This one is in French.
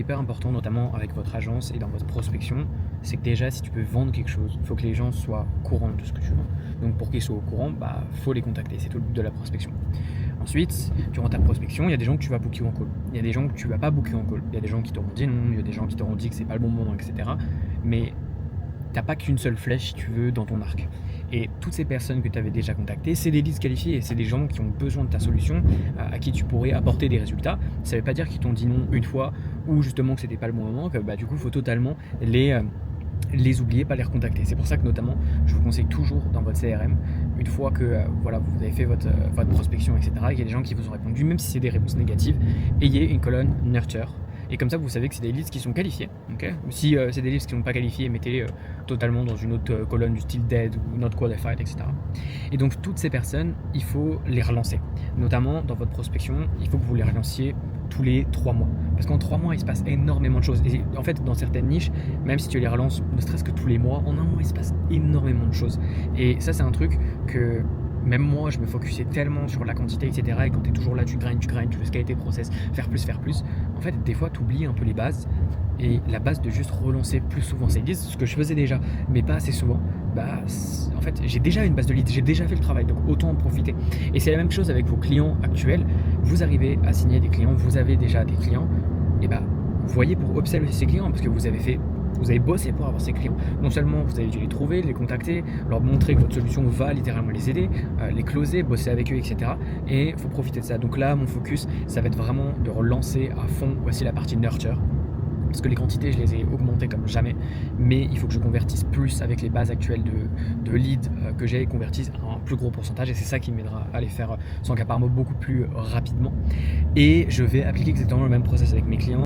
Hyper important, notamment avec votre agence et dans votre prospection, c'est que déjà, si tu peux vendre quelque chose, il faut que les gens soient courants de ce que tu vends. Donc pour qu'ils soient au courant, faut les contacter. C'est tout le but de la prospection. Ensuite, durant ta prospection, il y a des gens que tu vas booker en call. Il y a des gens que tu vas pas booker en call. Il y a des gens qui t'auront dit non, il y a des gens qui t'auront dit que c'est pas le bon moment, etc. Mais t'as pas qu'une seule flèche, si tu veux, dans ton arc. Et toutes ces personnes que tu avais déjà contactées, c'est des leads qualifiés et c'est des gens qui ont besoin de ta solution, à qui tu pourrais apporter des résultats. Ça veut pas dire qu'ils t'ont dit non une fois ou justement que c'était pas le bon moment, que du coup, il faut totalement les oublier, pas les recontacter. C'est pour ça que notamment, je vous conseille toujours dans votre CRM, une fois que vous avez fait votre prospection, etc., et qu'il y a des gens qui vous ont répondu, même si c'est des réponses négatives, ayez une colonne nurture. Et comme ça, vous savez que c'est des leads qui sont qualifiés. Okay, si c'est des leads qui ne sont pas qualifiés, mettez-les totalement dans une autre colonne du style dead ou not qualified, etc. Et donc, toutes ces personnes, il faut les relancer. Notamment, dans votre prospection, il faut que vous les relanciez tous les 3 mois. Parce qu'en 3 mois, il se passe énormément de choses. Et en fait, dans certaines niches, même si tu les relances ne serait-ce que tous les mois, en un mois, il se passe énormément de choses. Et ça, c'est un truc que même moi, je me focusais tellement sur la quantité, etc. Et quand tu es toujours là, tu grindes, tu veux scaler tes process, faire plus. En fait, des fois, tu oublies un peu les bases. Et la base de juste relancer plus souvent ces leads, ce que je faisais déjà, mais pas assez souvent, en fait, j'ai déjà une base de leads, j'ai déjà fait le travail, donc autant en profiter. Et c'est la même chose avec vos clients actuels. Vous arrivez à signer des clients, vous avez déjà des clients, et vous voyez pour upsell ces clients, parce que vous avez bossé pour avoir ces clients. Non seulement vous avez dû les trouver, les contacter, leur montrer que votre solution va littéralement les aider, les closer, bosser avec eux, etc. Et il faut profiter de ça. Donc là, mon focus, ça va être vraiment de relancer à fond. Voici la partie nurture. Parce que les quantités, je les ai augmentées comme jamais, mais il faut que je convertisse plus avec les bases actuelles de leads que j'ai, convertisse à un plus gros pourcentage, et c'est ça qui m'aidera à les faire sans par mot beaucoup plus rapidement. Et je vais appliquer exactement le même process avec mes clients.